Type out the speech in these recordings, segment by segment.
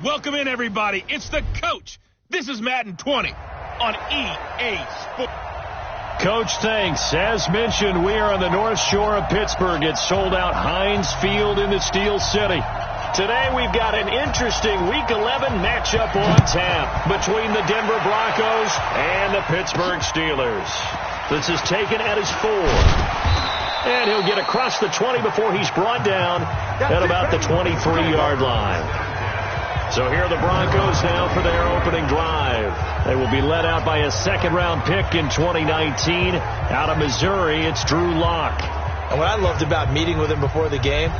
Welcome in, everybody. It's the coach. This is Madden 20 on EA Sports. Coach, thanks. As mentioned, we are on the North Shore of Pittsburgh. It's sold out Heinz Field in the Steel City. Today, we've got an interesting Week 11 matchup on tap between the Denver Broncos and the Pittsburgh Steelers. This is taken at his 4. And he'll get across the 20 before he's brought down at about the 23-yard line. So here are the Broncos now for their opening drive. They will be led out by a second-round pick in 2019. Out of Missouri, it's Drew Lock. And what I loved about meeting with him before the game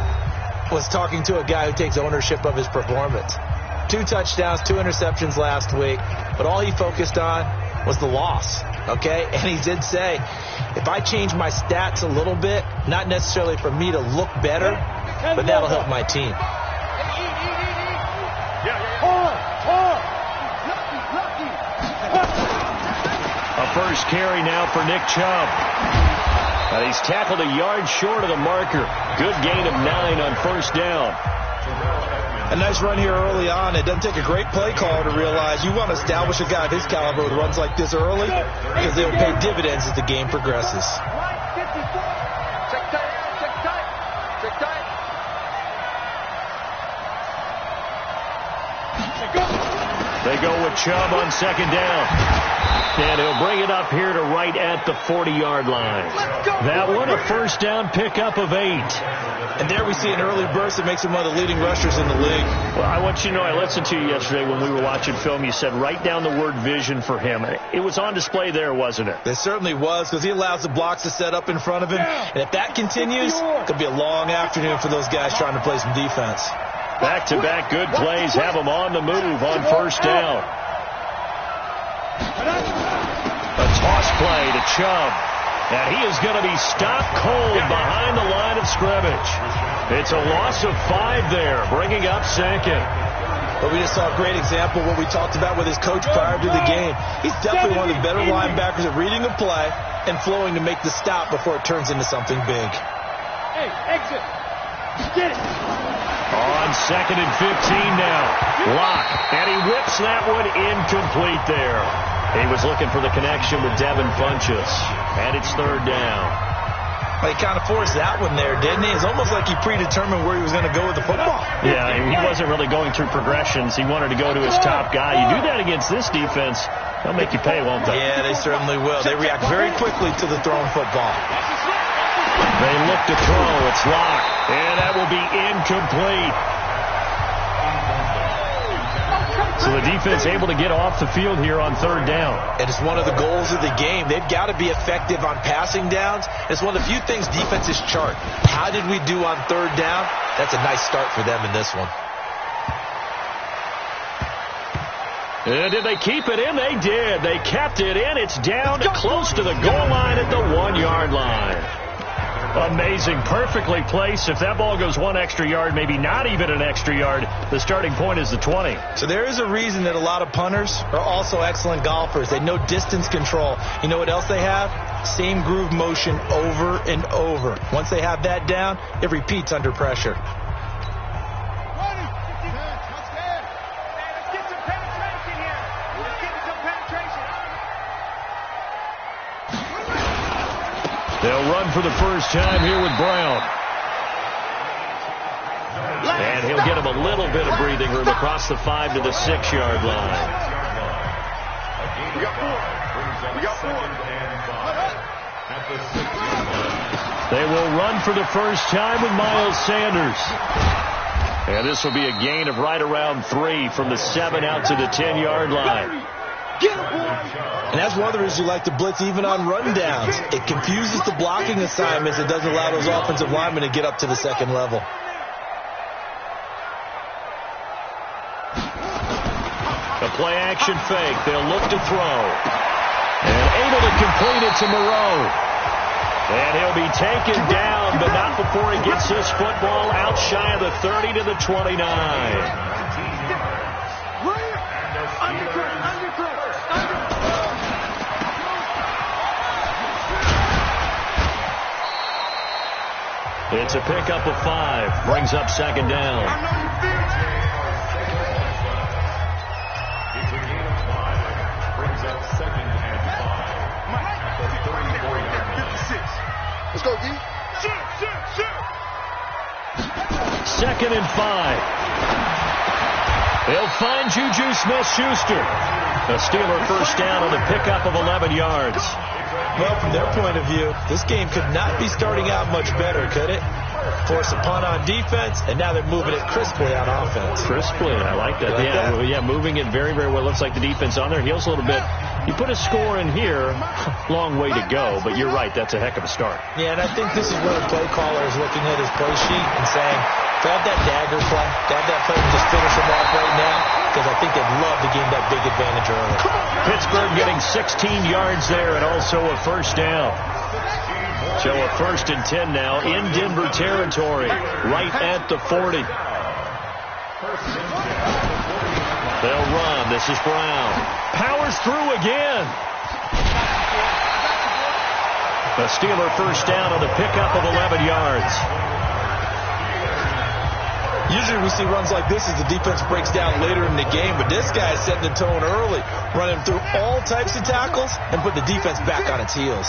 was talking to a guy who takes ownership of his performance. 2 touchdowns, 2 interceptions last week, but all he focused on was the loss, okay? And he did say, if I change my stats a little bit, not necessarily for me to look better, but that'll help my team. A first carry now for Nick Chubb. And he's tackled a yard short of the marker. Good gain of 9 on first down. A nice run here early on. It doesn't take a great play caller to realize you want to establish a guy of his caliber with runs like this early because they'll pay dividends as the game progresses. They go with Chubb on second down. And he'll bring it up here to right at the 40-yard line. That one a first down pickup of 8. And there we see an early burst that makes him one of the leading rushers in the league. Well, I want you to know, I listened to you yesterday when we were watching film. You said write down the word vision for him. It was on display there, wasn't it? It certainly was, because he allows the blocks to set up in front of him. And if that continues, it could be a long afternoon for those guys trying to play some defense. Back-to-back good plays have him on the move on first down. A toss play to Chubb. And he is going to be stopped cold behind the line of scrimmage. It's a loss of 5 there, bringing up second. But we just saw a great example of what we talked about with his coach prior to the game. He's definitely one of the better linebackers at reading a play and flowing to make the stop before it turns into something big. Hey, exit. Get it. On second and 15 now. Lock. And he whips that one incomplete there. He was looking for the connection with Devin Funchess. And it's third down. Well, he kind of forced that one there, didn't he? It's almost like he predetermined where he was going to go with the football. Yeah, he wasn't really going through progressions. He wanted to go to his top guy. You do that against this defense, they'll make you pay, won't they? Yeah, they certainly will. They react very quickly to the thrown football. They look to throw. It's Lock. And that will be incomplete. So the defense able to get off the field here on third down. And it's one of the goals of the game. They've got to be effective on passing downs. It's one of the few things defenses chart. How did we do on third down? That's a nice start for them in this one. And did they keep it in? They did. They kept it in. It's down close to the goal line at the 1-yard line. Amazing. Perfectly placed. If that ball goes 1 extra yard, maybe not even an extra yard, the starting point is the 20. So there is a reason that a lot of punters are also excellent golfers. They know distance control. You know what else they have? Same groove motion over and over. Once they have that down, it repeats under pressure. They'll run for the first time here with Brown. And he'll get him a little bit of breathing room across the 5 to the 6-yard line. They will run for the first time with Miles Sanders. And this will be a gain of right around 3 from the 7 out to the 10-yard line. And that's one of the reasons you like to blitz even on run downs. It confuses the blocking assignments. It doesn't allow those offensive linemen to get up to the second level. The play action fake. They'll look to throw. And able to complete it to Moreau. And he'll be taken down, but not before he gets this football out shy of the 30 to the 29. It's a pickup of 5. Brings up second down. Let's go, D. Second and 5. They'll find Juju Smith-Schuster. A Steeler first down on the pickup of 11 yards. Well, from their point of view, this game could not be starting out much better, could it? Force a punt on defense, and now they're moving it crisply on offense. Crisply, I like that. Yeah, moving it very, very well. Looks like the defense on their heels a little bit. You put a score in here, long way to go, but you're right, that's a heck of a start. Yeah, and I think this is where the play caller is looking at his play sheet and saying, grab that dagger play, grab that play and just finish them off right now, because I think they'd love to gain that big advantage early. Pittsburgh getting 16 yards there and also a first down. So a 1st and 10 now in Denver territory, right at the 40. They'll run. This is Brown. Powers through again. A Steeler first down on the pickup of 11 yards. Usually we see runs like this as the defense breaks down later in the game, but this guy is setting the tone early, running through all types of tackles and put the defense back on its heels.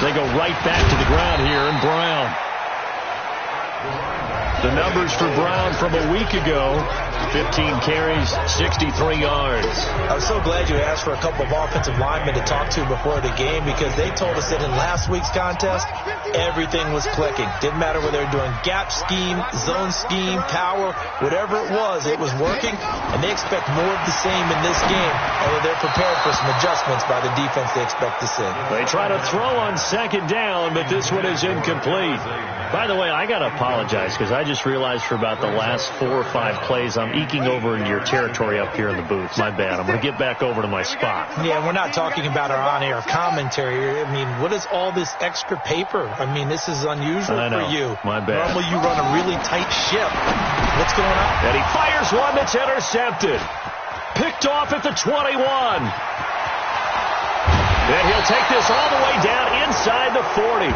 They go right back to the ground here, and Brown. The numbers for Brown from a week ago, 15 carries, 63 yards. I was so glad you asked for a couple of offensive linemen to talk to before the game, because they told us that in last week's contest, everything was clicking. Didn't matter whether they were doing gap scheme, zone scheme, power, whatever it was working, and they expect more of the same in this game, although they're prepared for some adjustments by the defense they expect to see. They try to throw on second down, but this one is incomplete. By the way, I got to apologize, because I just realized for about the last 4 or 5 plays, I'm eking over into your territory up here in the booth. My bad. I'm going to get back over to my spot. Yeah, we're not talking about our on-air commentary. I mean, what is all this extra paper? I mean, this is unusual for you. My bad. Normally you run a really tight ship. What's going on? And he fires one that's intercepted. Picked off at the 21. And he'll take this all the way down inside the 40.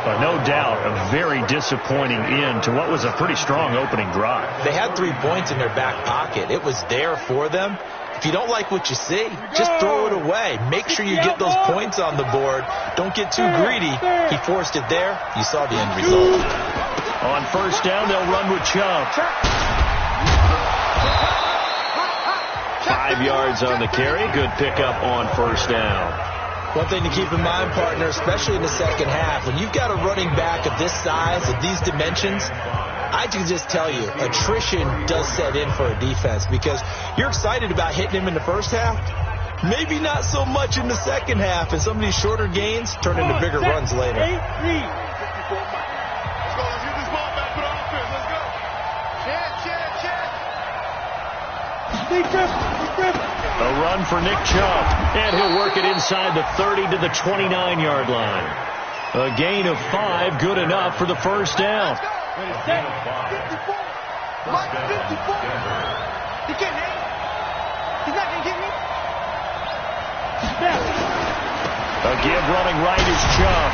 No doubt, a very disappointing end to what was a pretty strong opening drive. They had 3 points in their back pocket. It was there for them. If you don't like what you see, just throw it away. Make sure you get those points on the board. Don't get too greedy. He forced it there. You saw the end result. On first down, they'll run with Chubb. 5 yards on the carry. Good pickup on first down. One thing to keep in mind, partner, especially in the second half, when you've got a running back of this size, of these dimensions, I can just tell you, attrition does set in for a defense, because you're excited about hitting him in the first half. Maybe not so much in the second half, and some of these shorter gains turn into bigger runs later. Let's go. Let's get this ball back for the offense. Let's go. Check. A run for Nick Chubb, and he'll work it inside the 30 to the 29-yard line. A gain of 5, good enough for the first down. 54. He can't hit. He's not going to get me. A give running right is Chubb.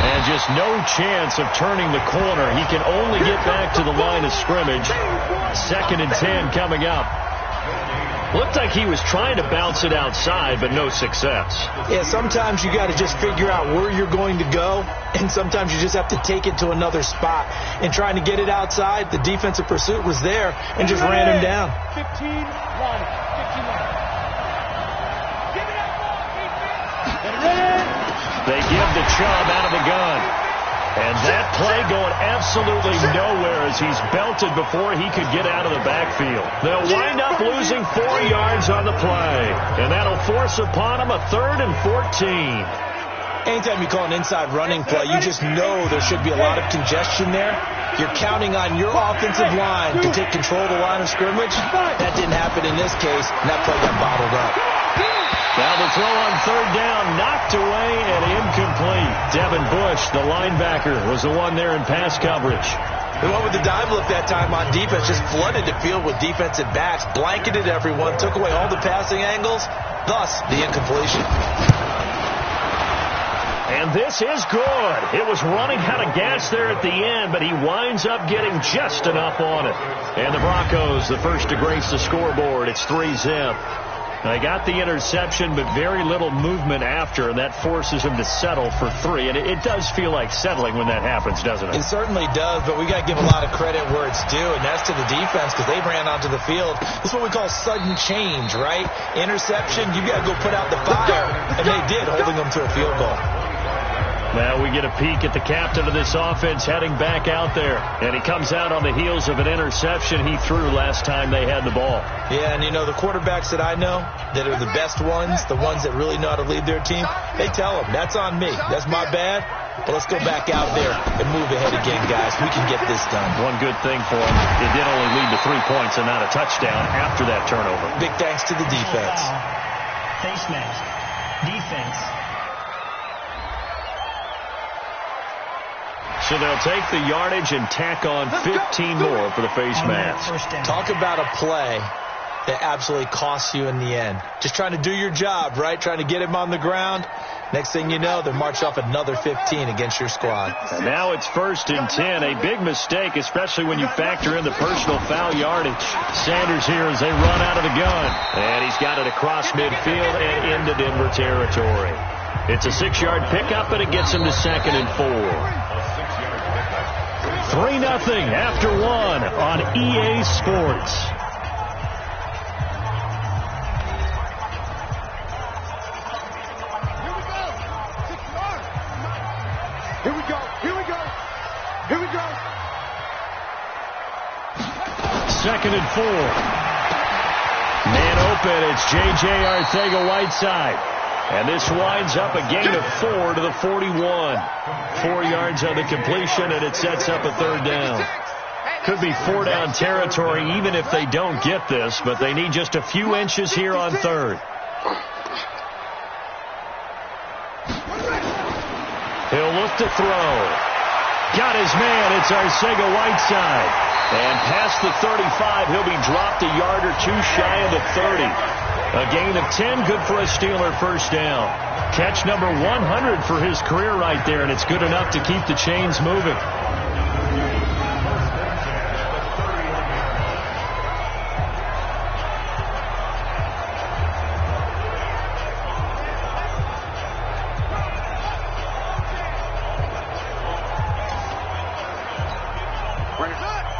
And just no chance of turning the corner. He can only get back to the line of scrimmage. 2nd and 10 coming up. Looked like he was trying to bounce it outside, but no success. Yeah, sometimes you got to just figure out where you're going to go, and sometimes you just have to take it to another spot. And trying to get it outside, the defensive pursuit was there and just ran him down. 15 line. Give it up, They give the Chubb out of the gun. And that play going absolutely nowhere as he's belted before he could get out of the backfield. They'll wind up losing 4 yards on the play. And that'll force upon him a 3rd and 14. Anytime you call an inside running play, you just know there should be a lot of congestion there. You're counting on your offensive line to take control of the line of scrimmage. That didn't happen in this case, and that play got bottled up. Now the throw on 3rd down, knocked away and incomplete. Devin Bush, the linebacker, was the one there in pass coverage. The one with the dive look that time on defense just flooded the field with defensive backs, blanketed everyone, took away all the passing angles, thus the incompletion. And this is good. It was running out of gas there at the end, but he winds up getting just enough on it. And the Broncos, the first to grace the scoreboard. It's 3-zip. They got the interception, but very little movement after, and that forces them to settle for 3. And it does feel like settling when that happens, doesn't it? It certainly does, but we got to give a lot of credit where it's due, and that's to the defense because they ran onto the field. This is what we call sudden change, right? Interception, you got to go put out the fire, and they did, holding them to a field goal. Now we get a peek at the captain of this offense heading back out there. And he comes out on the heels of an interception he threw last time they had the ball. Yeah, and you know, the quarterbacks that I know that are the best ones, the ones that really know how to lead their team, they tell them, that's on me. That's my bad. But let's go back out there and move ahead again, guys. We can get this done. One good thing for him, it did only lead to 3 points and not a touchdown after that turnover. Big thanks to the defense. Face mask. Defense. So they'll take the yardage and tack on 15 more for the face mask. Talk about a play that absolutely costs you in the end. Just trying to do your job, right? Trying to get him on the ground. Next thing you know, they're marched off another 15 against your squad. And now it's 1st and 10. A big mistake, especially when you factor in the personal foul yardage. Sanders here as they run out of the gun. And he's got it across midfield and into Denver territory. It's a 6-yard pickup, and it gets him to 2nd and 4. 3-0 after 1 on EA Sports. Here we go. Here we go. Here we go. 2nd and 4. Man open. It's J.J. Arcega-Whiteside. And this winds up a gain of 4 to the 41. 4 yards on the completion, and it sets up a 3rd down. Could be 4-down territory even if they don't get this, but they need just a few inches here on 3rd. He'll look to throw. Got his man. It's Arcega-Whiteside. And past the 35, he'll be dropped a yard or 2 shy of the 30. A gain of 10, good for a Steeler 1st down. Catch number 100 for his career right there, and it's good enough to keep the chains moving.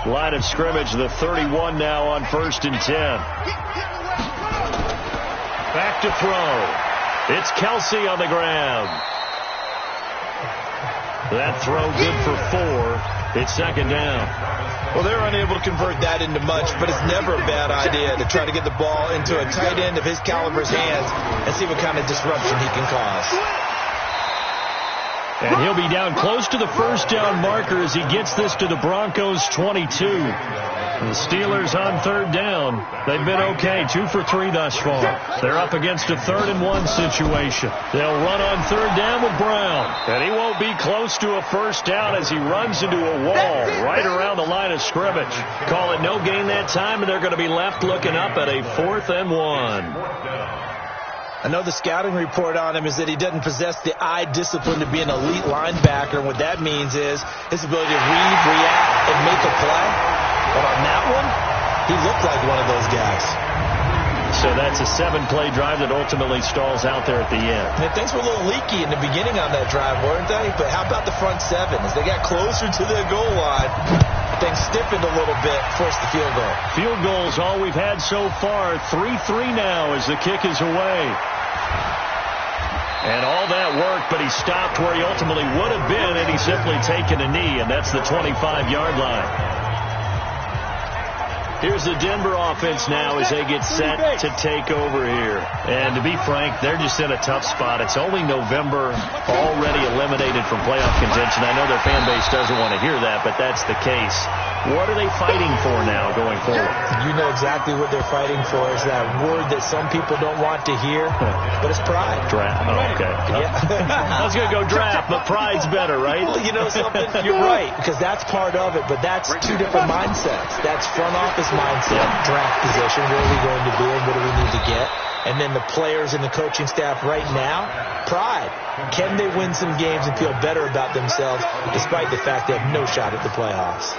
Line of scrimmage, the 31 now on 1st and 10. Back to throw. It's Kelsey on the ground. That throw good for 4. It's 2nd down. Well, they're unable to convert that into much, but it's never a bad idea to try to get the ball into a tight end of his caliber's hands and see what kind of disruption he can cause. And he'll be down close to the 1st down marker as he gets this to the Broncos 22. The Steelers on 3rd down. They've been okay, 2 for 3 thus far. They're up against a 3rd and 1 situation. They'll run on 3rd down with Brown. And he won't be close to a 1st down as he runs into a wall right around the line of scrimmage. Call it no gain that time, and they're going to be left looking up at a 4th and 1. I know the scouting report on him is that he doesn't possess the eye discipline to be an elite linebacker. And what that means is his ability to read, react, and make a play. But on that one, he looked like one of those guys. So that's a 7-play drive that ultimately stalls out there at the end. And things were a little leaky in the beginning on that drive, weren't they? But how about the front 7? As they got closer to the goal line, things stiffened a little bit, forced the field goal. Field goals all we've had so far. 3-3 now as the kick is away. And all that worked, but he stopped where he ultimately would have been, and he's simply taken a knee, and that's the 25-yard line. Here's the Denver offense now as they get set to take over here. And to be frank, they're just in a tough spot. It's only November, already eliminated from playoff contention. I know their fan base doesn't want to hear that, but that's the case. What are they fighting for now going forward? You know exactly what they're fighting for. Is that word that some people don't want to hear, but it's pride. Draft. Oh, okay. Yeah. I was going to go draft, but pride's better, right? Well, you know something? You're right, because that's part of it, but that's 2 different mindsets. That's front office mindset, draft position, where are we going to be and what do we need to get? And then the players and the coaching staff right now, pride. Can they win some games and feel better about themselves despite the fact they have no shot at the playoffs?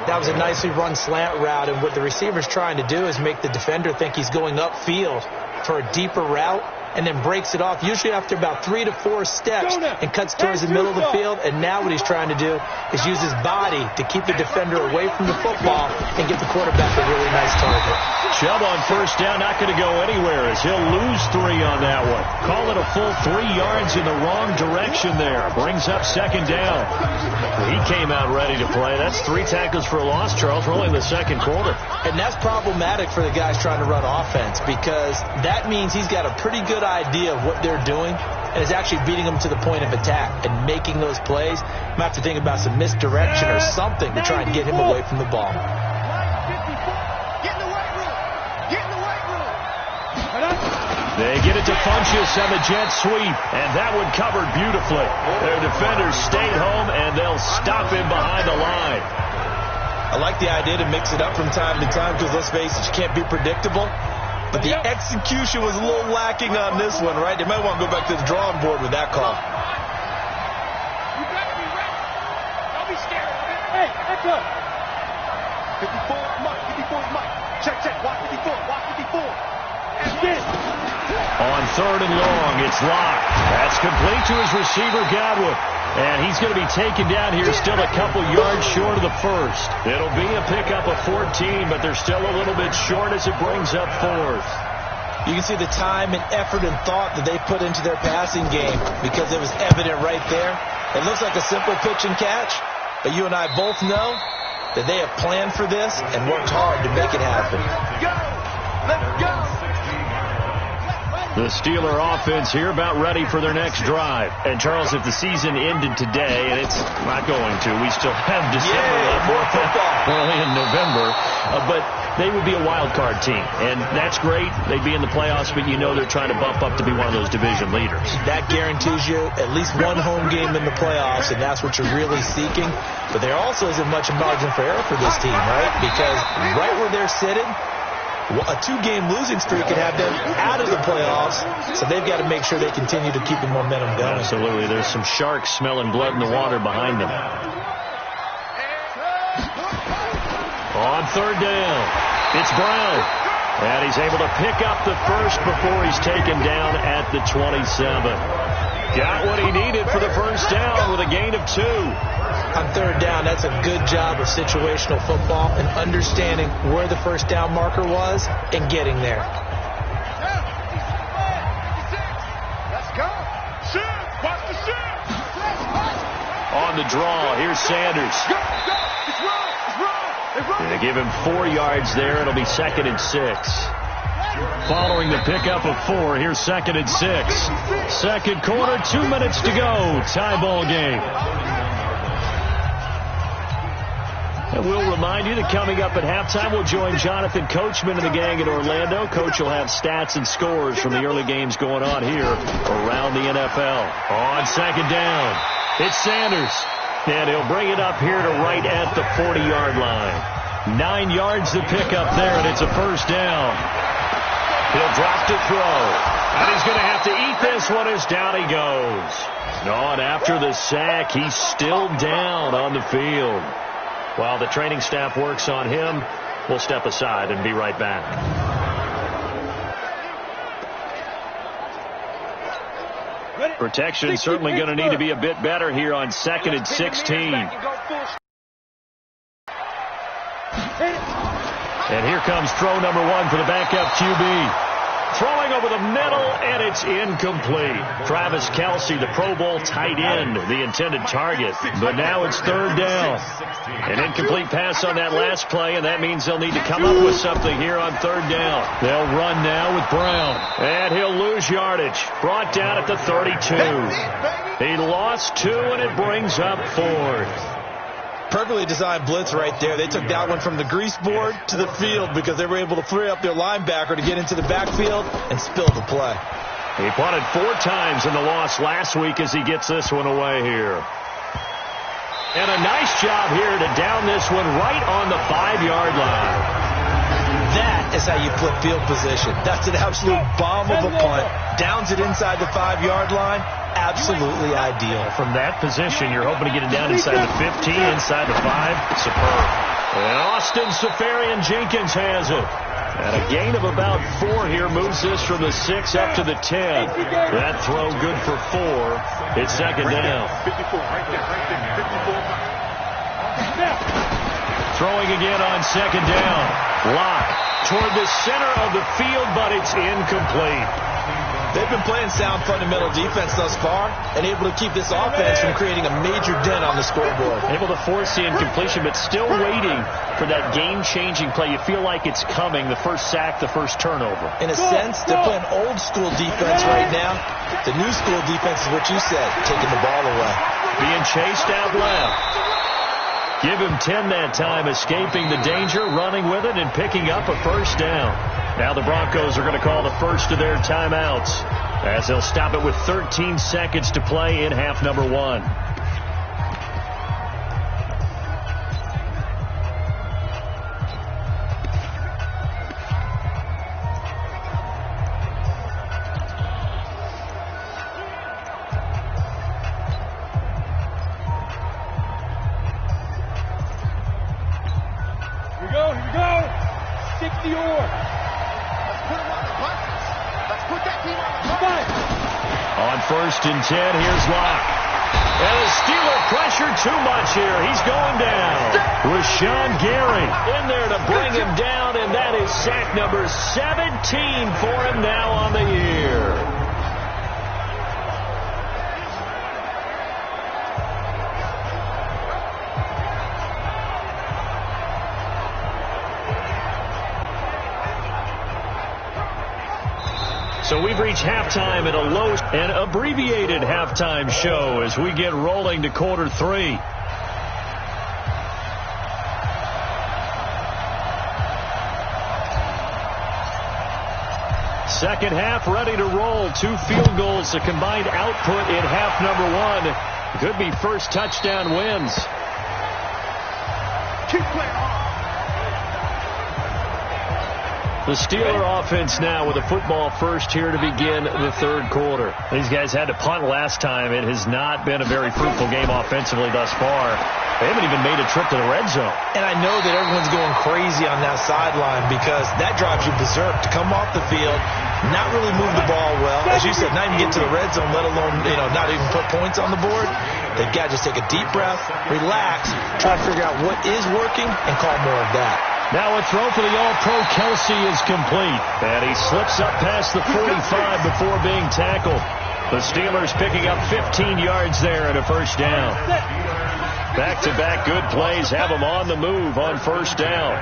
That was a nicely run slant route, and what the receiver's trying to do is make the defender think he's going upfield for a deeper route, and then breaks it off, usually after about 3 to 4 steps, and cuts towards the middle of the field. And now what he's trying to do is use his body to keep the defender away from the football and give the quarterback a really nice target. Chubb on first down, not going to go anywhere as he'll lose 3 on that one. Call it a full 3 yards in the wrong direction there. Brings up second down. He came out ready to play. That's 3 tackles for a loss, Charles. We're only in the second quarter. And that's problematic for the guys trying to run offense, because that means he's got a pretty good idea of what they're doing and is actually beating them to the point of attack and making those plays. You might have to think about some misdirection or something to try and get him away from the ball. They get it to Funchess on the jet sweep, and that one covered beautifully. Their defenders stayed home, and they'll stop him behind the line. I like the idea to mix it up from time to time because, let's face it, you can't be predictable. But the execution was a little lacking on this one, right? They might want to go back to the drawing board with that call. You better be ready. Don't be scared. Hey, echo. 54, Mike. 54 is Mike. Check. Watch 54. Watch 54. Let's get it. On third and long, it's locked. That's complete to his receiver, Godwin. And he's going to be taken down here, still a couple yards short of the first. It'll be a pickup of 14, but they're still a little bit short as it brings up fourth. You can see the time and effort and thought that they put into their passing game because it was evident right there. It looks like a simple pitch and catch, but you and I both know that they have planned for this and worked hard to make it happen. Let's go. The Steeler offense here about ready for their next drive. And, Charles, if the season ended today, and it's not going to, we still have December left. More football. Early in November. But they would be a wild card team. And that's great. They'd be in the playoffs, but you know they're trying to bump up to be one of those division leaders. That guarantees you at least one home game in the playoffs, and that's what you're really seeking. But there also isn't much margin for error for this team, right? Because right where they're sitting, a 2-game losing streak could have them out of the playoffs, so they've got to make sure they continue to keep the momentum going. Absolutely. There's some sharks smelling blood in the water behind them. On third down, it's Brown. And he's able to pick up the first before he's taken down at the 27. Got what he needed for the first down with a gain of 2. On third down, that's a good job of situational football and understanding where the first down marker was and getting there. Let's go. Shoot. Watch the shoot. On the draw, here's Sanders. Go. It's wrong. They give him 4 yards there. It'll be 2nd and 6. Following the pickup of 4, here's 2nd and 6. Second quarter, 2 minutes to go. Tie ball game. And we'll remind you that coming up at halftime, we'll join Jonathan Coachman and the gang in Orlando. Coach will have stats and scores from the early games going on here around the NFL. On second down, it's Sanders. And he'll bring it up here to right at the 40-yard line. 9 yards to pick up there, and it's a first down. He'll drop to throw. And he's going to have to eat this one as down he goes. No, and after the sack, he's still down on the field. While the training staff works on him, we'll step aside and be right back. Protection certainly going to need to be a bit better here on 2nd and 16. And here comes throw number 1 for the backup QB. Throwing over the middle, and it's incomplete. Travis Kelce, the Pro Bowl tight end, the intended target. But now it's third down. An incomplete pass on that last play, and that means they'll need to come up with something here on third down. They'll run now with Brown. And he'll lose yardage. Brought down at the 32. He lost 2, and it brings up 4th. Perfectly designed blitz right there. They took that one from the grease board to the field because they were able to free up their linebacker to get into the backfield and spill the play. He punted 4 times in the loss last week as he gets this one away here. And a nice job here to down this one right on the 5-yard line. That is is how you flip field position. That's an absolute bomb of a punt. Downs it inside the 5-yard line. Absolutely ideal. From that position, you're hoping to get it down inside the 15, inside the 5. Superb. And Austin Safarian-Jenkins has it. And a gain of about 4 here moves this from the 6 up to the 10. That throw good for 4. It's second down. 54, right there, 54. Throwing again on second down. Lock toward the center of the field, but it's incomplete. They've been playing sound fundamental defense thus far and able to keep this offense from creating a major dent on the scoreboard. Able to force the incompletion, but still waiting for that game-changing play. You feel like it's coming, the first sack, the first turnover. In a sense, they're playing old-school defense right now. The new school defense is what you said, taking the ball away. Being chased out left. Give him 10 that time, escaping the danger, running with it, and picking up a first down. Now the Broncos are going to call the first of their timeouts as they'll stop it with 13 seconds to play in half number 1. Here we go. 60 or. On first and 10, here's Locke. And the Steeler pressure too much here. He's going down. Rashawn Gary in there to bring him down, and that is sack number 17 for him now on the year. So we've reached halftime at a low and abbreviated halftime show as we get rolling to quarter 3. Second half ready to roll. 2 field goals, the combined output in half number 1. Could be first touchdown wins. Keep playing hard. The Steeler offense now with a football first here to begin the third quarter. These guys had to punt last time. It has not been a very fruitful game offensively thus far. They haven't even made a trip to the red zone. And I know that everyone's going crazy on that sideline because that drives you berserk to come off the field, not really move the ball well. As you said, not even get to the red zone, let alone, not even put points on the board. They've got to just take a deep breath, relax, try to figure out what is working, and call more of that. Now a throw for the All-Pro Kelsey is complete. And he slips up past the 45 before being tackled. The Steelers picking up 15 yards there and a first down. Back-to-back good plays have them on the move on first down.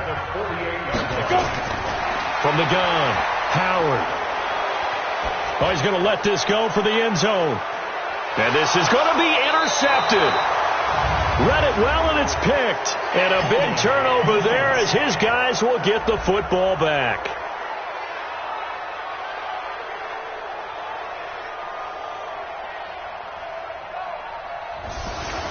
From the gun, Howard. Oh, he's going to let this go for the end zone. And this is going to be intercepted. Read it well, and it's picked. And a big turnover there as his guys will get the football back.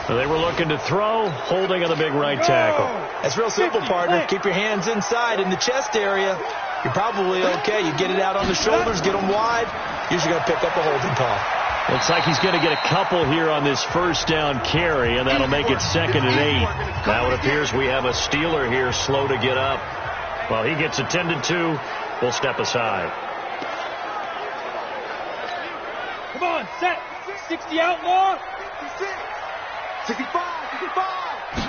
They were looking to throw, holding on the big right tackle. That's real simple, partner. Keep your hands inside in the chest area. You're probably okay. You get it out on the shoulders, get them wide. Usually going to pick up a holding call. Looks like he's going to get a couple here on this first down carry, and that'll make it second and 8. Now it appears we have a Steeler here slow to get up. Well, he gets attended to. We'll step aside. Come on, set. 60 outlaw. 65.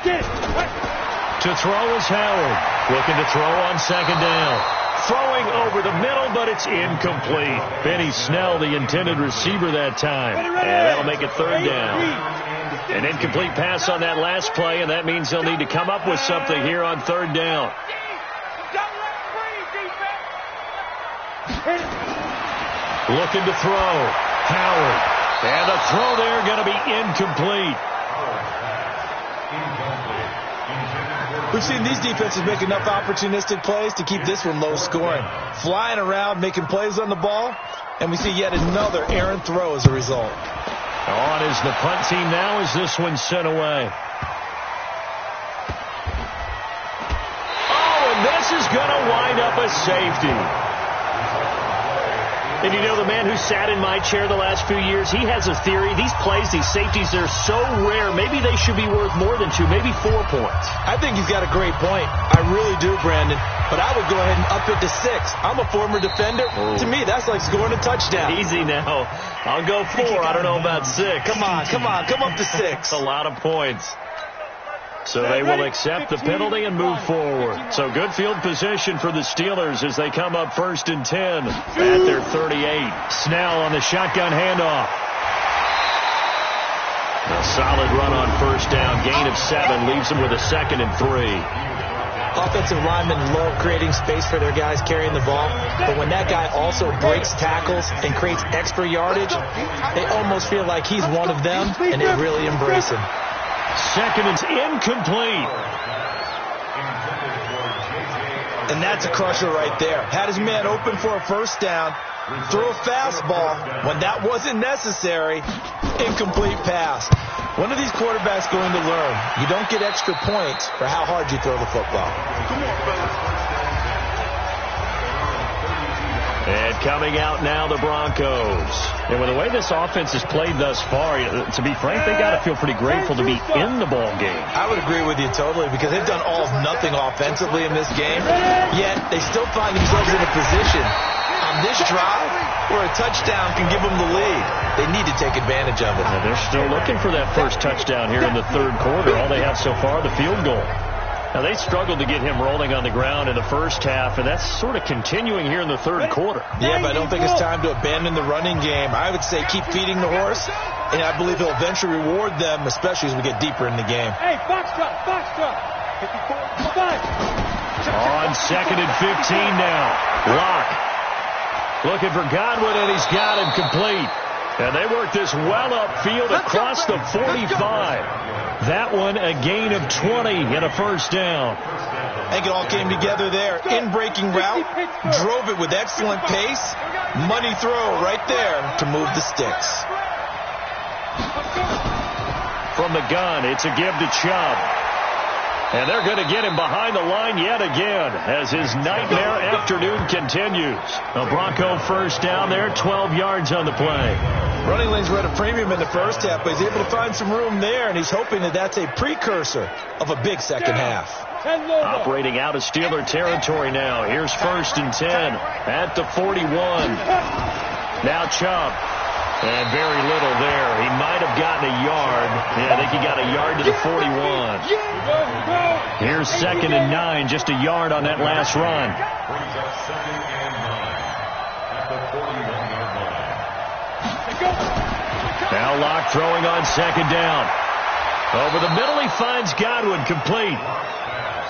Get. To throw is Howard. Looking to throw on second down. Throwing over the middle, but it's incomplete. Benny Snell, the intended receiver that time. And that'll make it third down. An incomplete pass on that last play, and that means they'll need to come up with something here on third down. Looking to throw. Howard. And the throw there going to be incomplete. We've seen these defenses make enough opportunistic plays to keep this one low scoring. Flying around, making plays on the ball, and we see yet another errant throw as a result. On is the punt team now as this one's sent away. Oh, and this this is going to wind up a safety. And you know, the man who sat in my chair the last few years, he has a theory. These plays, these safeties, they're so rare. Maybe they should be worth more than 2, maybe 4 points. I think he's got a great point. I really do, Brandon. But I would go ahead and up it to 6. I'm a former defender. Ooh. To me, that's like scoring a touchdown. Easy now. I'll go 4. I don't know about 6. Come on. Come up to 6. A lot of points. So they will accept the penalty and move forward. So good field position for the Steelers as they come up 1st and 10 at their 38. Snell on the shotgun handoff. A solid run on 1st down. Gain of 7 leaves them with a 2nd and 3. Offensive linemen love creating space for their guys carrying the ball, but when that guy also breaks tackles and creates extra yardage, they almost feel like he's one of them, and they really embrace him. 2nd and incomplete. And that's a crusher right there. Had his man open for a 1st down, throw a fastball. When that wasn't necessary, incomplete pass. One of these quarterbacks going to learn, you don't get extra points for how hard you throw the football. And coming out now, the Broncos. And with the way this offense has played thus far, to be frank, they got to feel pretty grateful to be in the ball game. I would agree with you totally, because they've done all of nothing offensively in this game, yet they still find themselves in a position on this drive where a touchdown can give them the lead. They need to take advantage of it. And they're still looking for that first touchdown here in the 3rd quarter. All they have so far, the field goal. Now, they struggled to get him rolling on the ground in the 1st half, and that's sort of continuing here in the 3rd quarter. Yeah, but I don't think it's time to abandon the running game. I would say keep feeding the horse, and I believe he'll eventually reward them, especially as we get deeper in the game. Hey, box truck. 54, On 2nd and 15 now. Locke looking for Godwin, and he's got him complete. And they work this well upfield across the 45. That one a gain of 20 and a 1st down. I think it all came together there. In-breaking route, drove it with excellent pace. Money throw right there to move the sticks. From the gun, it's a give to Chubb. And they're going to get him behind the line yet again as his nightmare afternoon continues. A Bronco 1st down there, 12 yards on the play. Running lanes were at a premium in the 1st half, but he's able to find some room there, and he's hoping that that's a precursor of a big 2nd half. Operating out of Steeler territory now. Here's 1st and 10 at the 41. Now Chubb. And very little there. He might have gotten a yard. Yeah, I think he got a yard to the 41. Here's 2nd and 9, just a yard on that last run. Now Locke throwing on 2nd down. Over the middle, he finds Godwin complete.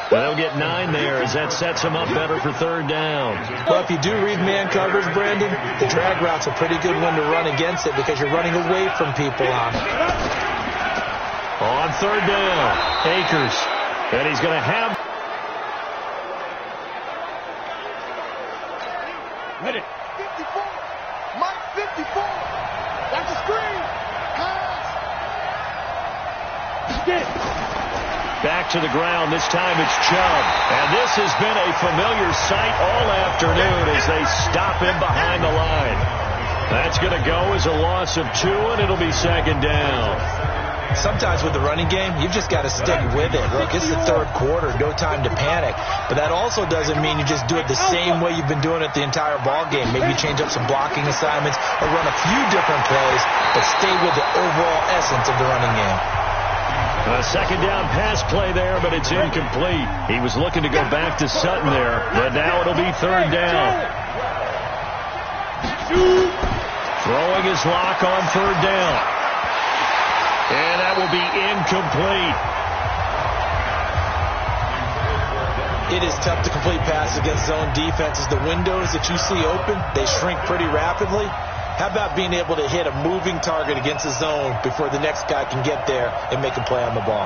They'll get 9 there as that sets him up better for 3rd down. Well, if you do read man coverage, Brandon, the drag route's a pretty good one to run against it because you're running away from people on it. On 3rd down, Akers. And he's going to have... Hit it. 54. Mike 54. That's a screen. Pass. Get it. Back to the ground. This time it's Chubb. And this has been a familiar sight all afternoon as they stop him behind the line. That's going to go as a loss of 2, and it'll be 2nd down. Sometimes with the running game, you've just got to stick with it. Look, it's the 3rd quarter, no time to panic. But that also doesn't mean you just do it the same way you've been doing it the entire ball game. Maybe change up some blocking assignments or run a few different plays, but stay with the overall essence of the running game. A 2nd down pass play there, but it's incomplete. He was looking to go back to Sutton there, but now it'll be 3rd down. Throwing his Locke on 3rd down. And that will be incomplete. It is tough to complete passes against zone defenses. The windows that you see open, they shrink pretty rapidly. How about being able to hit a moving target against the zone before the next guy can get there and make a play on the ball?